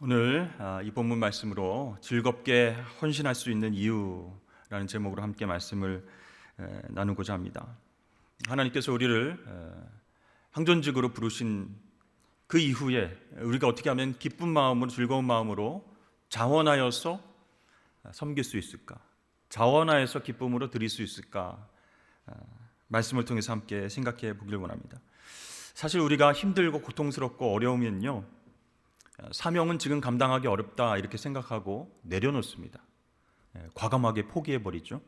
오늘 이 본문 말씀으로 즐겁게 헌신할 수 있는 이유라는 제목으로 함께 말씀을 나누고자 합니다. 하나님께서 우리를 항존직으로 부르신 그 이후에 우리가 어떻게 하면 기쁜 마음으로 즐거운 마음으로 자원하여서 섬길 수 있을까? 자원하여서 기쁨으로 드릴 수 있을까? 말씀을 통해서 함께 생각해 보길 원합니다. 사실 우리가 힘들고 고통스럽고 어려우면요, 사명은 지금 감당하기 어렵다 이렇게 생각하고 내려놓습니다. 과감하게 포기해버리죠.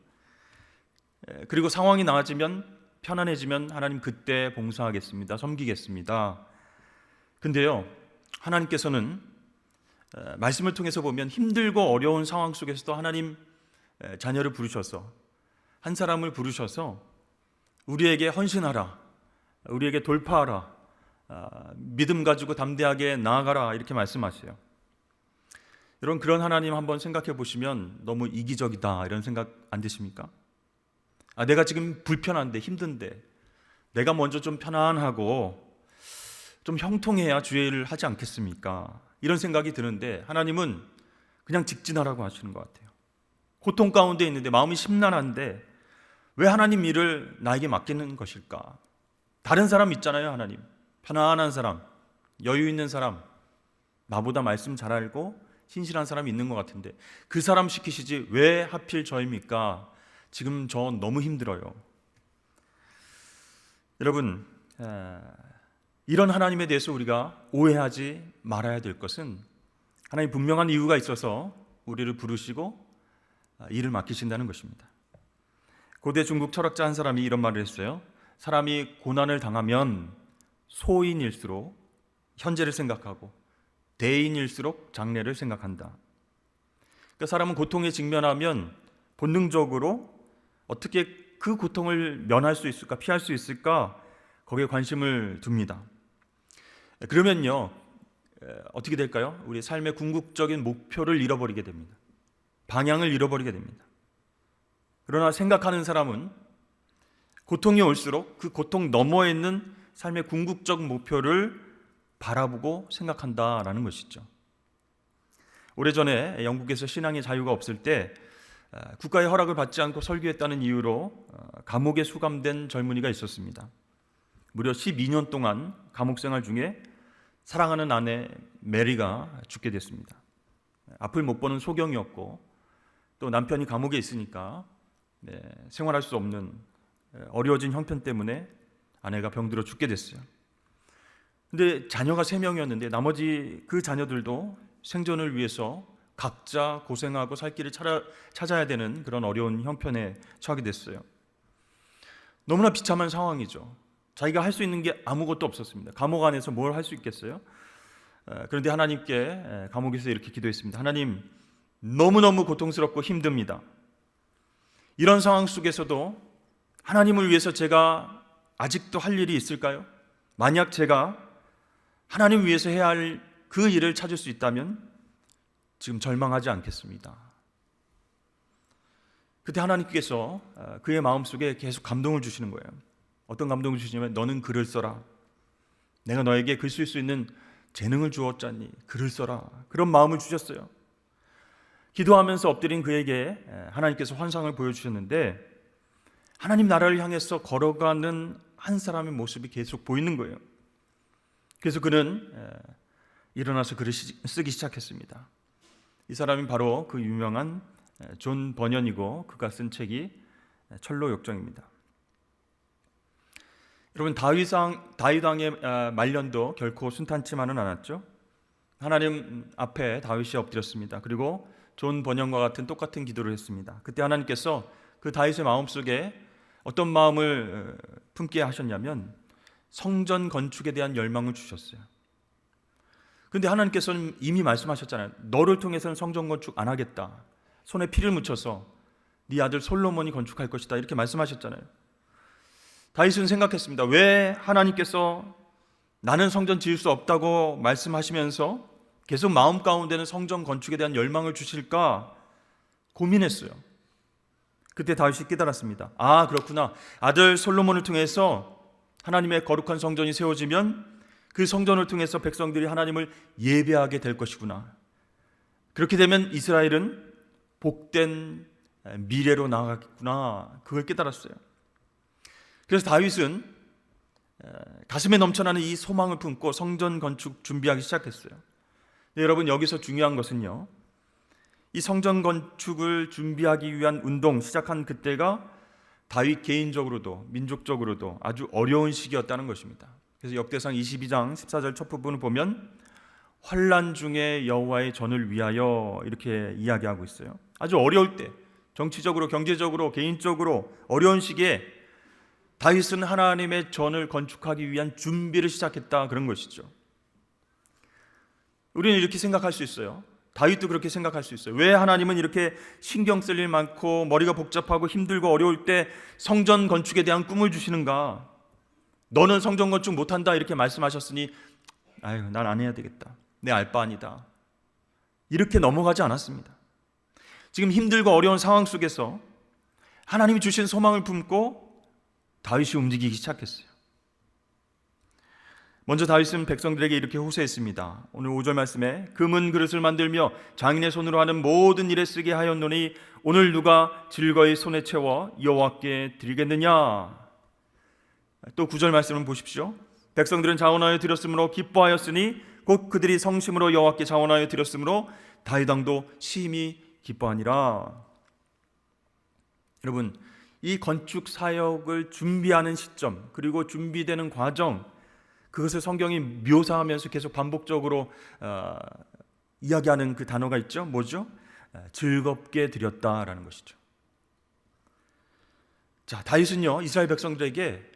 그리고 상황이 나아지면, 편안해지면 하나님 그때 봉사하겠습니다, 섬기겠습니다. 근데요, 하나님께서는 말씀을 통해서 보면 힘들고 어려운 상황 속에서도 하나님 자녀를 부르셔서, 한 사람을 부르셔서 우리에게 헌신하라, 우리에게 돌파하라, 믿음 가지고 담대하게 나아가라 이렇게 말씀하세요. 여러분, 그런 하나님 한번 생각해 보시면 너무 이기적이다 이런 생각 안 드십니까? 내가 지금 불편한데, 힘든데 내가 먼저 좀 편안하고 좀 형통해야 주의 일을 하지 않겠습니까? 이런 생각이 드는데 하나님은 그냥 직진하라고 하시는 것 같아요. 고통 가운데 있는데 마음이 심란한데 왜 하나님 일을 나에게 맡기는 것일까? 다른 사람 있잖아요. 하나님 편안한 사람, 여유 있는 사람, 나보다 말씀 잘 알고 신실한 사람이 있는 것 같은데 그 사람 시키시지 왜 하필 저입니까? 지금 저 너무 힘들어요. 여러분, 이런 하나님에 대해서 우리가 오해하지 말아야 될 것은 하나님 분명한 이유가 있어서 우리를 부르시고 일을 맡기신다는 것입니다. 고대 중국 철학자 한 사람이 이런 말을 했어요. 사람이 고난을 당하면 소인일수록 현재를 생각하고 대인일수록 장래를 생각한다. 그러니까 사람은 고통에 직면하면 본능적으로 어떻게 그 고통을 면할 수 있을까, 피할 수 있을까, 거기에 관심을 둡니다. 그러면요, 어떻게 될까요? 우리 삶의 궁극적인 목표를 잃어버리게 됩니다. 방향을 잃어버리게 됩니다. 그러나 생각하는 사람은 고통이 올수록 그 고통 너머에 있는 삶의 궁극적 목표를 바라보고 생각한다라는 것이죠. 오래전에 영국에서 신앙의 자유가 없을 때 국가의 허락을 받지 않고 설교했다는 이유로 감옥에 수감된 젊은이가 있었습니다. 무려 12년 동안 감옥 생활 중에 사랑하는 아내 메리가 죽게 됐습니다. 앞을 못 보는 소경이었고 또 남편이 감옥에 있으니까 생활할 수 없는 어려워진 형편 때문에 아내가 병들어 죽게 됐어요. 근데 자녀가 3명이었는데 나머지 그 자녀들도 생존을 위해서 각자 고생하고 살 길을 찾아야 되는 그런 어려운 형편에 처하게 됐어요. 너무나 비참한 상황이죠. 자기가 할 수 있는 게 아무것도 없었습니다. 감옥 안에서 뭘 할 수 있겠어요? 그런데 하나님께 감옥에서 이렇게 기도했습니다. 하나님, 너무너무 고통스럽고 힘듭니다. 이런 상황 속에서도 하나님을 위해서 제가 아직도 할 일이 있을까요? 만약 제가 하나님 위해서 해야 할 그 일을 찾을 수 있다면 지금 절망하지 않겠습니다. 그때 하나님께서 그의 마음속에 계속 감동을 주시는 거예요. 어떤 감동을 주시냐면 너는 글을 써라. 내가 너에게 글 쓸 수 있는 재능을 주었잖니. 글을 써라. 그런 마음을 주셨어요. 기도하면서 엎드린 그에게 하나님께서 환상을 보여주셨는데 하나님 나라를 향해서 걸어가는 한 사람의 모습이 계속 보이는 거예요. 그래서 그는 일어나서 글을 쓰기 시작했습니다. 이 사람이 바로 그 유명한 존 버년이고 그가 쓴 책이 철로역정입니다. 여러분, 다윗 왕의 말년도 결코 순탄치만은 않았죠. 하나님 앞에 다윗이 엎드렸습니다. 그리고 존 버년과 같은 똑같은 기도를 했습니다. 그때 하나님께서 그 다윗의 마음속에 어떤 마음을 품게 하셨냐면 성전 건축에 대한 열망을 주셨어요. 그런데 하나님께서는 이미 말씀하셨잖아요. 너를 통해서는 성전 건축 안 하겠다. 손에 피를 묻혀서 네 아들 솔로몬이 건축할 것이다. 이렇게 말씀하셨잖아요. 다윗은 생각했습니다. 왜 하나님께서 나는 성전 지을 수 없다고 말씀하시면서 계속 마음 가운데는 성전 건축에 대한 열망을 주실까 고민했어요. 그때 다윗이 깨달았습니다. 그렇구나. 아들 솔로몬을 통해서 하나님의 거룩한 성전이 세워지면 그 성전을 통해서 백성들이 하나님을 예배하게 될 것이구나. 그렇게 되면 이스라엘은 복된 미래로 나아가겠구나, 그걸 깨달았어요. 그래서 다윗은 가슴에 넘쳐나는 이 소망을 품고 성전 건축 준비하기 시작했어요. 여러분, 여기서 중요한 것은요, 이 성전 건축을 준비하기 위한 운동 시작한 그때가 다윗 개인적으로도 민족적으로도 아주 어려운 시기였다는 것입니다. 그래서 역대상 22장 14절 첫 부분을 보면 환난 중에 여호와의 전을 위하여 이렇게 이야기하고 있어요. 아주 어려울 때, 정치적으로 경제적으로 개인적으로 어려운 시기에 다윗은 하나님의 전을 건축하기 위한 준비를 시작했다, 그런 것이죠. 우리는 이렇게 생각할 수 있어요. 다윗도 그렇게 생각할 수 있어요. 왜 하나님은 이렇게 신경 쓸 일 많고 머리가 복잡하고 힘들고 어려울 때 성전 건축에 대한 꿈을 주시는가? 너는 성전 건축 못한다 이렇게 말씀하셨으니 아유, 난 안 해야 되겠다, 내 알바 아니다, 이렇게 넘어가지 않았습니다. 지금 힘들고 어려운 상황 속에서 하나님이 주신 소망을 품고 다윗이 움직이기 시작했어요. 먼저 다윗은 백성들에게 이렇게 호소했습니다. 오늘 5절 말씀에 금은 그릇을 만들며 장인의 손으로 하는 모든 일에 쓰게 하였노니 오늘 누가 즐거이 손에 채워 여호와께 드리겠느냐. 또 9절 말씀을 보십시오. 백성들은 자원하여 드렸으므로 기뻐하였으니 곧 그들이 성심으로 여호와께 자원하여 드렸으므로 다윗 왕도 심히 기뻐하니라. 여러분, 이 건축 사역을 준비하는 시점, 그리고 준비되는 과정, 그것을 성경이 묘사하면서 계속 반복적으로 이야기하는 그 단어가 있죠. 뭐죠? 즐겁게 드렸다라는 것이죠. 자, 다윗은요, 이스라엘 백성들에게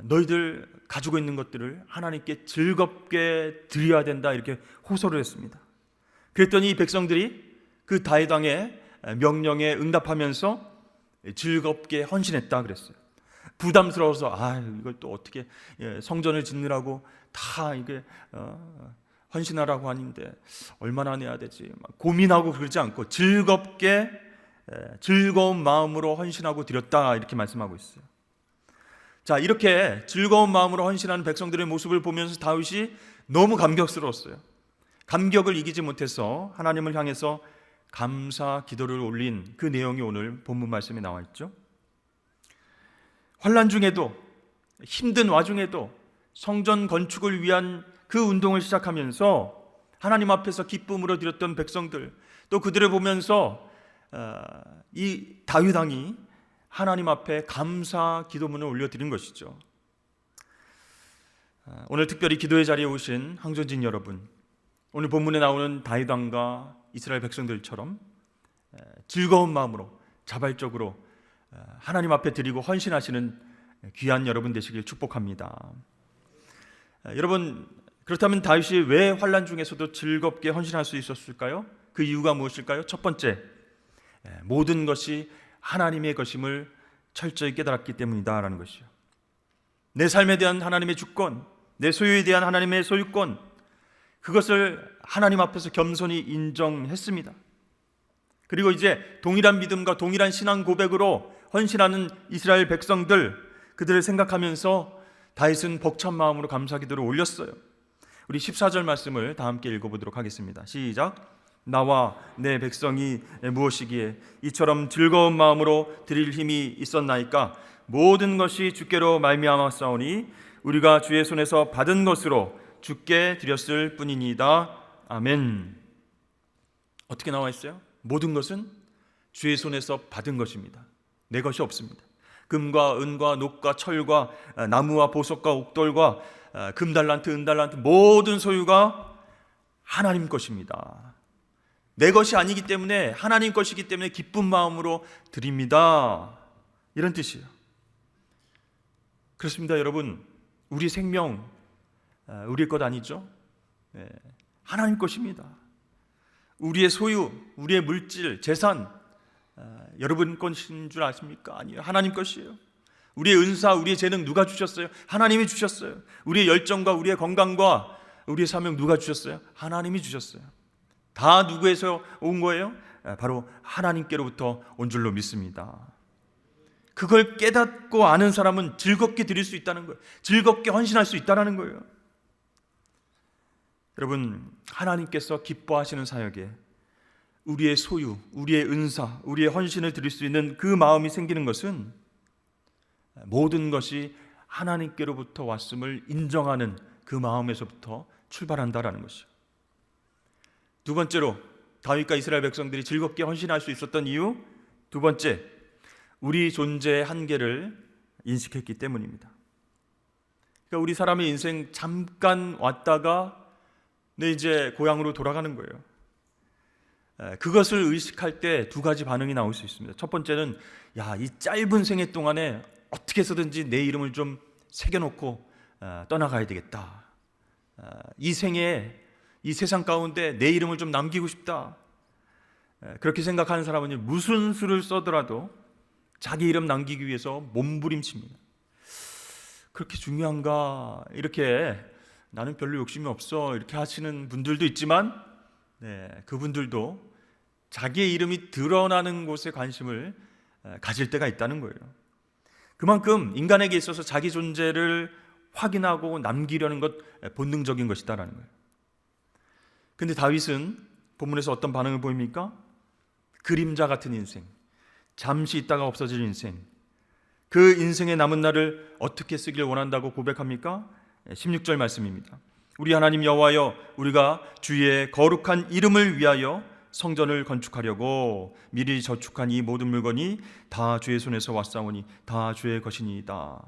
너희들 가지고 있는 것들을 하나님께 즐겁게 드려야 된다, 이렇게 호소를 했습니다. 그랬더니 이 백성들이 그 다윗 왕의 명령에 응답하면서 즐겁게 헌신했다 그랬어요. 부담스러워서 이걸 또 어떻게 성전을 짓느라고 다 이게 헌신하라고 하는데 얼마나 내야 되지, 막 고민하고 그러지 않고 즐겁게 즐거운 마음으로 헌신하고 드렸다, 이렇게 말씀하고 있어요. 자, 이렇게 즐거운 마음으로 헌신하는 백성들의 모습을 보면서 다윗이 너무 감격스러웠어요. 감격을 이기지 못해서 하나님을 향해서 감사 기도를 올린 그 내용이 오늘 본문 말씀에 나와 있죠. 환난 중에도, 힘든 와중에도 성전 건축을 위한 그 운동을 시작하면서 하나님 앞에서 기쁨으로 드렸던 백성들, 또 그들을 보면서 이 다윗 왕이 하나님 앞에 감사 기도문을 올려드린 것이죠. 오늘 특별히 기도의 자리에 오신 항전진 여러분, 오늘 본문에 나오는 다윗 왕과 이스라엘 백성들처럼 즐거운 마음으로 자발적으로 하나님 앞에 드리고 헌신하시는 귀한 여러분 되시길 축복합니다. 여러분, 그렇다면 다윗이 왜 환난 중에서도 즐겁게 헌신할 수 있었을까요? 그 이유가 무엇일까요? 첫 번째, 모든 것이 하나님의 것임을 철저히 깨달았기 때문이다라는 것이요. 내 삶에 대한 하나님의 주권, 내 소유에 대한 하나님의 소유권, 그것을 하나님 앞에서 겸손히 인정했습니다. 그리고 이제 동일한 믿음과 동일한 신앙 고백으로 헌신하는 이스라엘 백성들, 그들을 생각하면서 다윗은 벅찬 마음으로 감사 기도를 올렸어요. 우리 14절 말씀을 다 함께 읽어보도록 하겠습니다. 시작. 나와 내 백성이 무엇이기에 이처럼 즐거운 마음으로 드릴 힘이 있었나이까? 모든 것이 주께로 말미암았사오니 우리가 주의 손에서 받은 것으로 주께 드렸을 뿐이니이다. 아멘. 어떻게 나와 있어요? 모든 것은 주의 손에서 받은 것입니다. 내 것이 없습니다. 금과 은과 녹과 철과 나무와 보석과 옥돌과 금달란트, 은달란트, 모든 소유가 하나님 것입니다. 내 것이 아니기 때문에, 하나님 것이기 때문에 기쁜 마음으로 드립니다, 이런 뜻이에요. 그렇습니다. 여러분, 우리 생명 우리 것 아니죠? 하나님 것입니다. 우리의 소유, 우리의 물질, 재산 여러분 것인 줄 아십니까? 아니에요. 하나님 것이에요. 우리의 은사, 우리의 재능 누가 주셨어요? 하나님이 주셨어요. 우리의 열정과 우리의 건강과 우리의 사명 누가 주셨어요? 하나님이 주셨어요. 다 누구에서 온 거예요? 바로 하나님께로부터 온 줄로 믿습니다. 그걸 깨닫고 아는 사람은 즐겁게 드릴 수 있다는 거예요. 즐겁게 헌신할 수 있다는 거예요. 여러분, 하나님께서 기뻐하시는 사역에 우리의 소유, 우리의 은사, 우리의 헌신을 드릴 수 있는 그 마음이 생기는 것은 모든 것이 하나님께로부터 왔음을 인정하는 그 마음에서부터 출발한다라는 것이죠. 두 번째로 다윗과 이스라엘 백성들이 즐겁게 헌신할 수 있었던 이유, 두 번째, 우리 존재의 한계를 인식했기 때문입니다. 그러니까 우리 사람의 인생 잠깐 왔다가 이제 고향으로 돌아가는 거예요. 그것을 의식할 때 두 가지 반응이 나올 수 있습니다. 첫 번째는 이 짧은 생애 동안에 어떻게 해서든지 내 이름을 좀 새겨놓고 떠나가야 되겠다. 이 생에 이 세상 가운데 내 이름을 좀 남기고 싶다. 그렇게 생각하는 사람은 무슨 수를 써더라도 자기 이름 남기기 위해서 몸부림칩니다. 그렇게 중요한가? 이렇게 나는 별로 욕심이 없어 이렇게 하시는 분들도 있지만 그분들도 자기의 이름이 드러나는 곳에 관심을 가질 때가 있다는 거예요. 그만큼 인간에게 있어서 자기 존재를 확인하고 남기려는 것 본능적인 것이다라는 거예요. 근데 다윗은 본문에서 어떤 반응을 보입니까? 그림자 같은 인생, 잠시 있다가 없어질 인생, 그 인생의 남은 날을 어떻게 쓰길 원한다고 고백합니까? 16절 말씀입니다. 우리 하나님 여호와여, 우리가 주의 거룩한 이름을 위하여 성전을 건축하려고 미리 저축한 이 모든 물건이 다 주의 손에서 왔사오니 다 주의 것이니이다.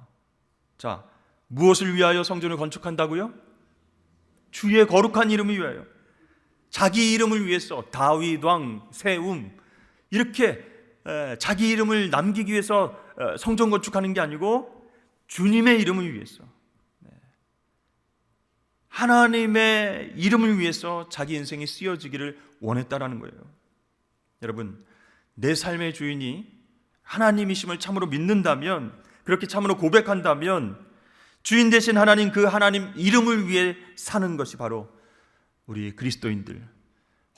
자, 무엇을 위하여 성전을 건축한다고요? 주의 거룩한 이름을 위하여, 자기 이름을 위해서 다윗 왕 세움 이렇게 자기 이름을 남기기 위해서 성전 건축하는 게 아니고 주님의 이름을 위해서, 하나님의 이름을 위해서 자기 인생이 쓰여지기를 원했다라는 거예요. 여러분, 내 삶의 주인이 하나님이심을 참으로 믿는다면, 그렇게 참으로 고백한다면 주인 되신 하나님, 그 하나님 이름을 위해 사는 것이 바로 우리 그리스도인들,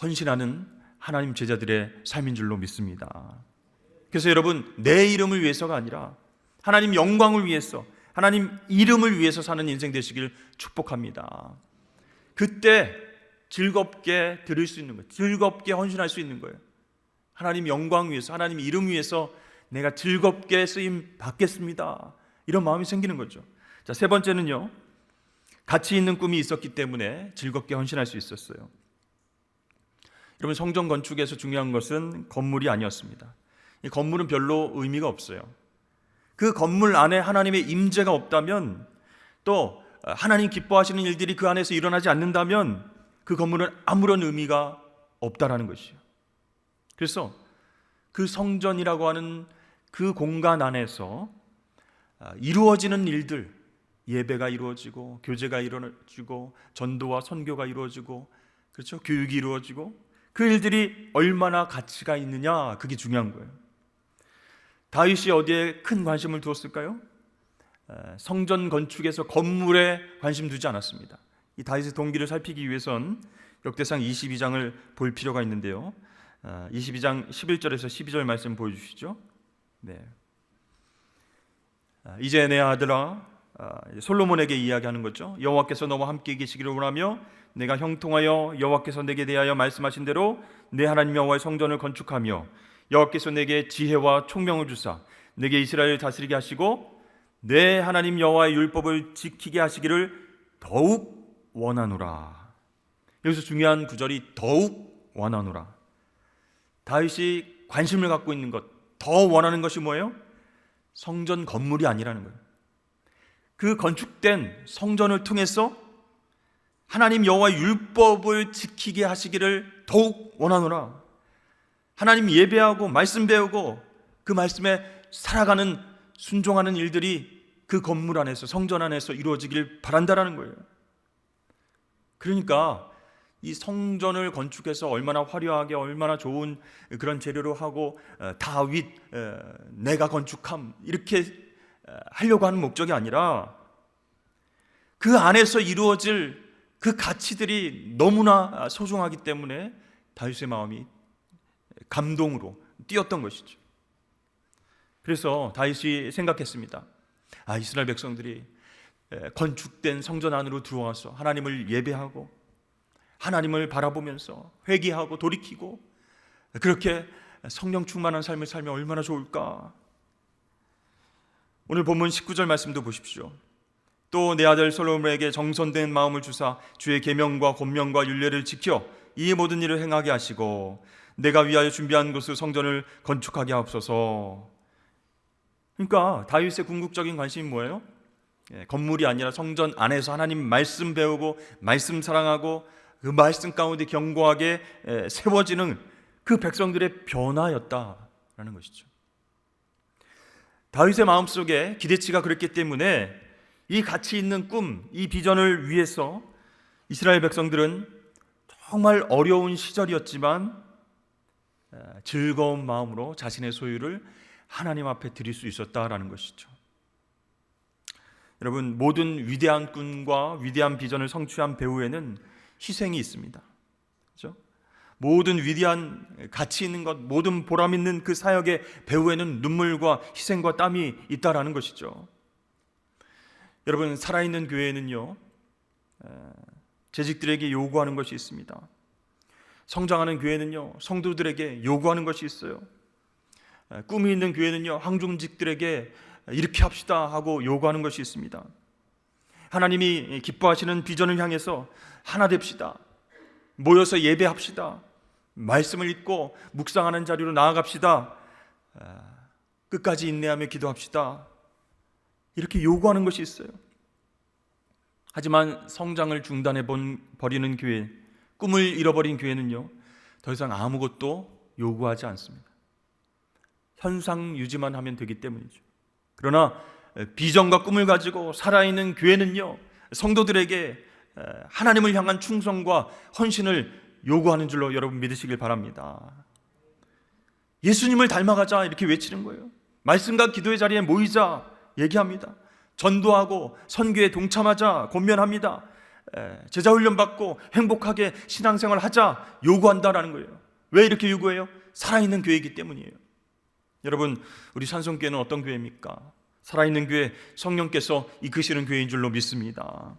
헌신하는 하나님 제자들의 삶인 줄로 믿습니다. 그래서 여러분, 내 이름을 위해서가 아니라 하나님 영광을 위해서, 하나님 이름을 위해서 사는 인생 되시길 축복합니다. 그때 즐겁게 드릴 수 있는 거예요. 즐겁게 헌신할 수 있는 거예요. 하나님 영광 위해서, 하나님 이름 위해서 내가 즐겁게 쓰임 받겠습니다. 이런 마음이 생기는 거죠. 자, 세 번째는요, 가치 있는 꿈이 있었기 때문에 즐겁게 헌신할 수 있었어요. 여러분, 성전 건축에서 중요한 것은 건물이 아니었습니다. 이 건물은 별로 의미가 없어요. 그 건물 안에 하나님의 임재가 없다면, 또 하나님 기뻐하시는 일들이 그 안에서 일어나지 않는다면 그 건물은 아무런 의미가 없다라는 것이죠. 그래서 그 성전이라고 하는 그 공간 안에서 이루어지는 일들, 예배가 이루어지고 교제가 이루어지고 전도와 선교가 이루어지고, 그렇죠? 교육이 이루어지고, 그 일들이 얼마나 가치가 있느냐, 그게 중요한 거예요. 다윗이 어디에 큰 관심을 두었을까요? 성전 건축에서 건물에 관심 두지 않았습니다. 이 다윗의 동기를 살피기 위해선 역대상 22장을 볼 필요가 있는데요. 22장 11절에서 12절 말씀 보여주시죠. 네. 이제 내 아들아, 솔로몬에게 이야기하는 거죠. 여호와께서 너와 함께 계시기를 원하며 내가 형통하여 여호와께서 내게 대하여 말씀하신 대로 내 하나님 여호와의 성전을 건축하며 여호와께서 내게 지혜와 총명을 주사 내게 이스라엘을 다스리게 하시고 내 하나님 여호와의 율법을 지키게 하시기를 더욱 원하노라. 여기서 중요한 구절이 더욱 원하노라. 다윗이 관심을 갖고 있는 것, 더 원하는 것이 뭐예요? 성전 건물이 아니라는 거예요. 그 건축된 성전을 통해서 하나님 여호와의 율법을 지키게 하시기를 더욱 원하노라. 하나님 예배하고 말씀 배우고 그 말씀에 살아가는, 순종하는 일들이 그 건물 안에서, 성전 안에서 이루어지길 바란다라는 거예요. 그러니까 이 성전을 건축해서 얼마나 화려하게, 얼마나 좋은 그런 재료로 하고 다윗 내가 건축함 이렇게 하려고 하는 목적이 아니라 그 안에서 이루어질 그 가치들이 너무나 소중하기 때문에 다윗의 마음이 감동으로 뛰었던 것이죠. 그래서 다윗이 생각했습니다. 이스라엘 백성들이 건축된 성전 안으로 들어와서 하나님을 예배하고 하나님을 바라보면서 회개하고 돌이키고 그렇게 성령 충만한 삶을 살면 얼마나 좋을까. 오늘 본문 19절 말씀도 보십시오. 또 내 아들 솔로몬에게 정손된 마음을 주사 주의 계명과 권명과 율례를 지켜 이 모든 일을 행하게 하시고 내가 위하여 준비한 곳의 성전을 건축하게 하옵소서. 그러니까 다윗의 궁극적인 관심이 뭐예요? 건물이 아니라 성전 안에서 하나님 말씀 배우고 말씀 사랑하고 그 말씀 가운데 견고하게 세워지는 그 백성들의 변화였다라는 것이죠. 다윗의 마음속에 기대치가 그랬기 때문에 이 가치 있는 꿈, 이 비전을 위해서 이스라엘 백성들은 정말 어려운 시절이었지만 즐거운 마음으로 자신의 소유를 하나님 앞에 드릴 수 있었다라는 것이죠. 여러분, 모든 위대한 꿈과 위대한 비전을 성취한 배후에는 희생이 있습니다. 그렇죠? 모든 위대한 가치 있는 것, 모든 보람 있는 그 사역의 배후에는 눈물과 희생과 땀이 있다라는 것이죠. 여러분, 살아있는 교회에는요, 재직들에게 요구하는 것이 있습니다. 성장하는 교회는요, 성도들에게 요구하는 것이 있어요. 꿈이 있는 교회는요, 항중직들에게 이렇게 합시다 하고 요구하는 것이 있습니다. 하나님이 기뻐하시는 비전을 향해서 하나 됩시다. 모여서 예배합시다. 말씀을 읽고 묵상하는 자리로 나아갑시다. 끝까지 인내하며 기도합시다. 이렇게 요구하는 것이 있어요. 하지만 성장을 중단해 버리는 교회, 꿈을 잃어버린 교회는요, 더 이상 아무것도 요구하지 않습니다. 현상 유지만 하면 되기 때문이죠. 그러나 비전과 꿈을 가지고 살아있는 교회는요, 성도들에게 하나님을 향한 충성과 헌신을 요구하는 줄로 여러분 믿으시길 바랍니다. 예수님을 닮아가자 이렇게 외치는 거예요. 말씀과 기도의 자리에 모이자 얘기합니다. 전도하고 선교에 동참하자 권면합니다. 제자훈련 받고 행복하게 신앙생활 하자 요구한다라는 거예요. 왜 이렇게 요구해요? 살아있는 교회이기 때문이에요. 여러분, 우리 산성교회는 어떤 교회입니까? 살아있는 교회, 성령께서 이끄시는 교회인 줄로 믿습니다.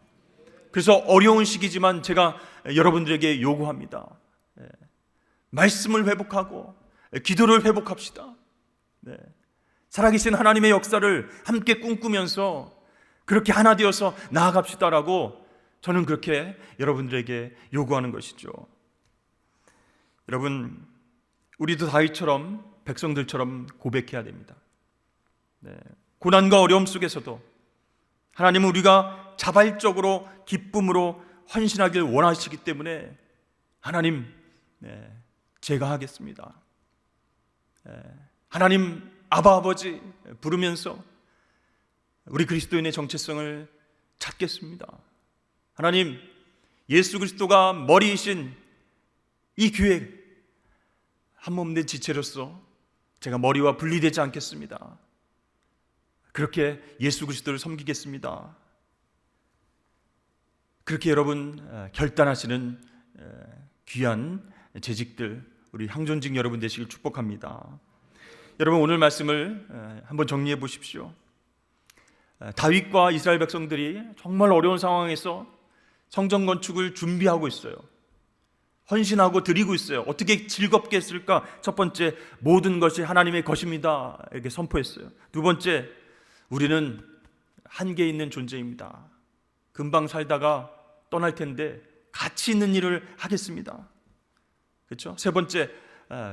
그래서 어려운 시기지만 제가 여러분들에게 요구합니다. 말씀을 회복하고 기도를 회복합시다. 살아계신 하나님의 역사를 함께 꿈꾸면서 그렇게 하나 되어서 나아갑시다라고 저는 그렇게 여러분들에게 요구하는 것이죠. 여러분, 우리도 다윗처럼 백성들처럼 고백해야 됩니다. 고난과 어려움 속에서도 하나님은 우리가 자발적으로 기쁨으로 헌신하길 원하시기 때문에 하나님, 제가 하겠습니다. 하나님 아바 아버지 부르면서 우리 그리스도인의 정체성을 찾겠습니다. 하나님, 예수 그리스도가 머리이신 이 교회 한몸 된 지체로서 제가 머리와 분리되지 않겠습니다. 그렇게 예수 그리스도를 섬기겠습니다. 그렇게 여러분 결단하시는 귀한 재직들, 우리 항존직 여러분 되시길 축복합니다. 여러분, 오늘 말씀을 한번 정리해 보십시오. 다윗과 이스라엘 백성들이 정말 어려운 상황에서 성전 건축을 준비하고 있어요. 헌신하고 드리고 있어요. 어떻게 즐겁게 했을까? 첫 번째, 모든 것이 하나님의 것입니다 이렇게 선포했어요. 두 번째, 우리는 한계 있는 존재입니다. 금방 살다가 떠날 텐데 가치 있는 일을 하겠습니다. 그렇죠? 세 번째,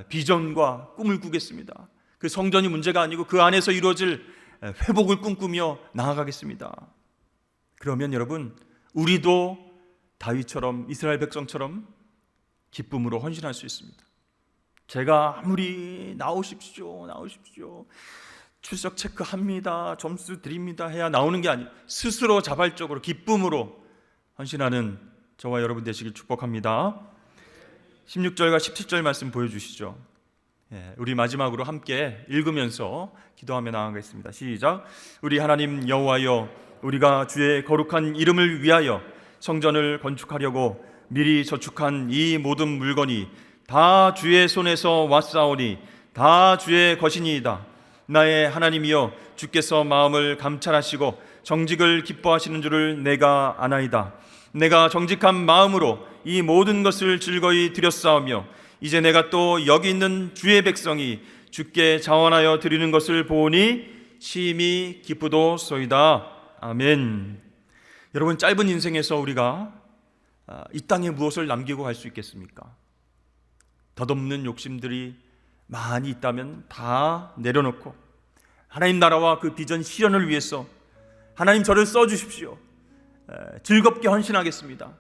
비전과 꿈을 꾸겠습니다. 그 성전이 문제가 아니고 그 안에서 이루어질 회복을 꿈꾸며 나아가겠습니다. 그러면 여러분, 우리도 다윗처럼 이스라엘 백성처럼 기쁨으로 헌신할 수 있습니다. 제가 아무리 나오십시오 출석 체크합니다, 점수 드립니다 해야 나오는 게 아니에요. 스스로 자발적으로 기쁨으로 헌신하는 저와 여러분 되시길 축복합니다. 16절과 17절 말씀 보여주시죠. 우리 마지막으로 함께 읽으면서 기도하며 나아가겠습니다. 시작. 우리 하나님 여호와여, 우리가 주의 거룩한 이름을 위하여 성전을 건축하려고 미리 저축한 이 모든 물건이 다 주의 손에서 왔사오니 다 주의 것이니이다. 나의 하나님이여, 주께서 마음을 감찰하시고 정직을 기뻐하시는 줄을 내가 아나이다. 내가 정직한 마음으로 이 모든 것을 즐거이 드렸사오며 이제 내가 또 여기 있는 주의 백성이 주께 자원하여 드리는 것을 보니 심히 기쁘도소이다. 아멘. 여러분, 짧은 인생에서 우리가 이 땅에 무엇을 남기고 갈 수 있겠습니까? 덧없는 욕심들이 많이 있다면 다 내려놓고 하나님 나라와 그 비전 실현을 위해서 하나님 저를 써주십시오. 즐겁게 헌신하겠습니다.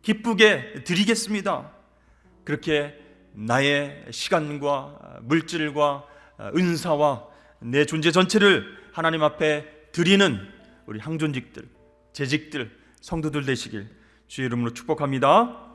기쁘게 드리겠습니다. 그렇게 나의 시간과 물질과 은사와 내 존재 전체를 하나님 앞에 드리는 우리 항존직들, 재직들, 성도들 되시길 주의 이름으로 축복합니다.